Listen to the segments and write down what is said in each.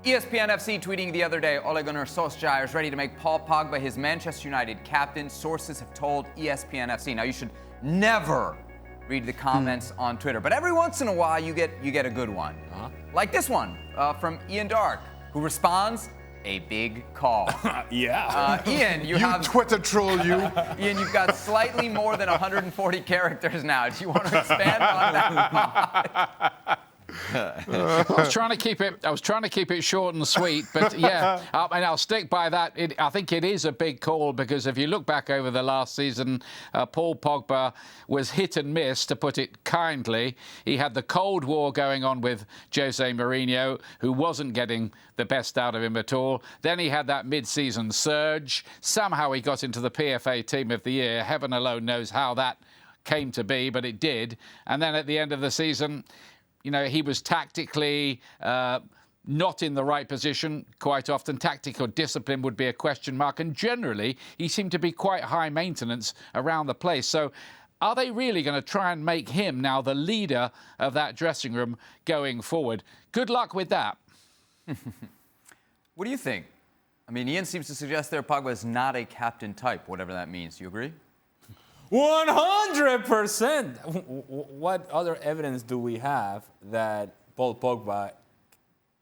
ESPN FC tweeting the other day, Ole Gunnar Solskjaer is ready to make Paul Pogba his Manchester United captain. Sources have told ESPN FC. Now, you should never read the comments on Twitter, but every once in a while you get a good one. Like this one from Ian Darke, who responds, a big call. Ian, you have... Twitter troll, you. Ian, you've got slightly more than 140 characters now. Do you want to expand on that? I was trying to keep it short and sweet, but yeah, and I'll stick by that. I think it is a big call because if you look back over the last season, Paul Pogba was hit and miss, to put it kindly. He had the Cold War going on with Jose Mourinho, who wasn't getting the best out of him at all. Then he had that mid-season surge. Somehow he got into the PFA Team of the Year. Heaven alone knows how that came to be, but it did. And then at the end of the season, you know, he was tactically not in the right position quite often. Tactical discipline would be a question mark. And generally, he seemed to be quite high maintenance around the place. So are they really going to try and make him now the leader of that dressing room going forward? Good luck with that. What do you think? I mean, Ian seems to suggest there Pogba is not a captain type, whatever that means. Do you agree? 100%. What other evidence do we have that Paul Pogba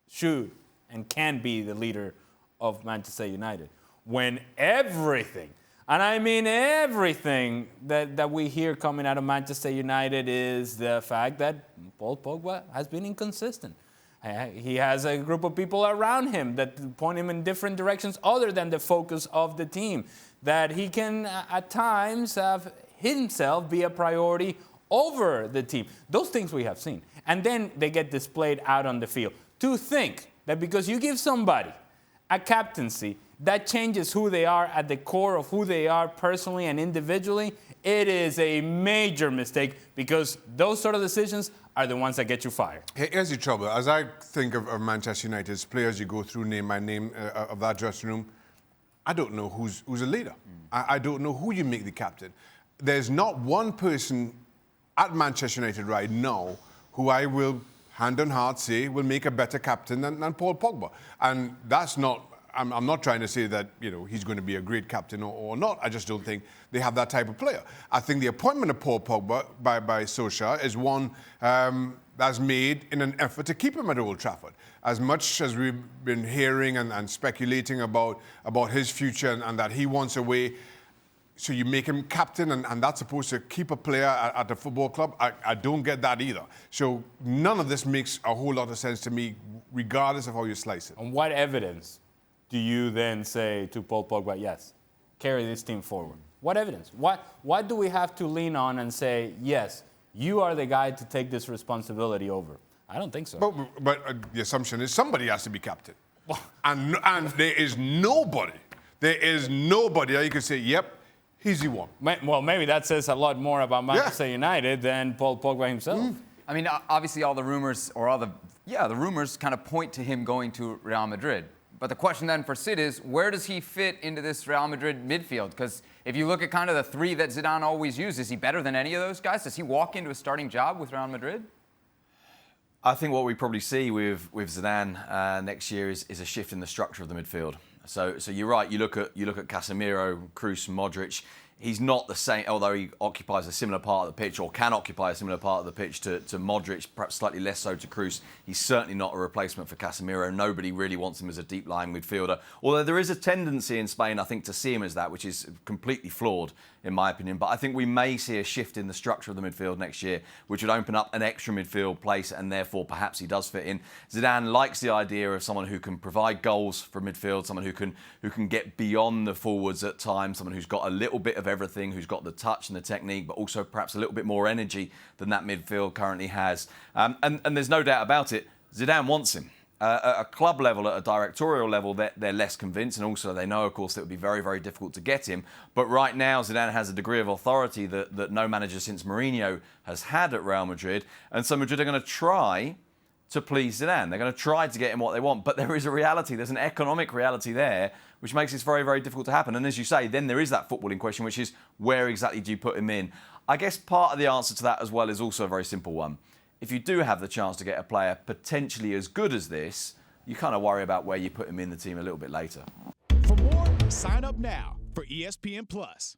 should and can be the leader of Manchester United? When everything, and I mean everything, that we hear coming out of Manchester United is the fact that Paul Pogba has been inconsistent. He has a group of people around him that point him in different directions other than the focus of the team. That he can, at times, have himself be a priority over the team. Those things we have seen. And then they get displayed out on the field. To think that because you give somebody a captaincy, that changes who they are at the core of who they are personally and individually, it is a major mistake because those sort of decisions are the ones that get you fired. Here's the trouble. As I think of Manchester United's players, you go through name by name of that dressing room, I don't know who's a leader. I don't know who you make the captain. There's not one person at Manchester United right now who I will, hand on heart, say will make a better captain than Paul Pogba. And that's not... I'm not trying to say that, you know, he's going to be a great captain or not. I just don't think they have that type of player. I think the appointment of Paul Pogba by Solskjaer is one that's made in an effort to keep him at Old Trafford. As much as we've been hearing and speculating about his future and that he wants away, so you make him captain and that's supposed to keep a player at the football club, I don't get that either. So none of this makes a whole lot of sense to me, regardless of how you slice it. And what evidence do you then say to Paul Pogba, yes, carry this team forward? What evidence? What do we have to lean on and say, yes, you are the guy to take this responsibility over? I don't think so. But the assumption is somebody has to be captain. and there is nobody that you can say, yep, he's the one. Well, maybe that says a lot more about Manchester United than Paul Pogba himself. I mean, obviously all the rumors, the rumors kind of point to him going to Real Madrid. But the question then for Sid is, where does he fit into this Real Madrid midfield? Because if you look at kind of the three that Zidane always used, is he better than any of those guys? Does he walk into a starting job with Real Madrid? I think what we probably see with Zidane next year is a shift in the structure of the midfield. So you're right. You look at Casemiro, Kroos, Modric. He's not the same, although he occupies a similar part of the pitch or can occupy a similar part of the pitch to Modric, perhaps slightly less so to Kroos. He's certainly not a replacement for Casemiro. Nobody really wants him as a deep-lying midfielder. Although there is a tendency in Spain, I think, to see him as that, which is completely flawed, in my opinion. But I think we may see a shift in the structure of the midfield next year, which would open up an extra midfield place, and therefore perhaps he does fit in. Zidane likes the idea of someone who can provide goals for midfield, someone who can get beyond the forwards at times, someone who's got a little bit of everything, who's got the touch and the technique, but also perhaps a little bit more energy than that midfield currently has. And there's no doubt about it, Zidane wants him. At a club level, at a directorial level, they're less convinced, and also they know, of course, that it would be very, very difficult to get him. But right now, Zidane has a degree of authority that no manager since Mourinho has had at Real Madrid, and so Madrid are going to try to please Zidane. They're going to try to get him what they want, but there is a reality. There's an economic reality there, which makes this very, very difficult to happen. And as you say, then there is that footballing question, which is where exactly do you put him in? I guess part of the answer to that as well is also a very simple one. If you do have the chance to get a player potentially as good as this, you kind of worry about where you put him in the team a little bit later. For more, sign up now for ESPN Plus.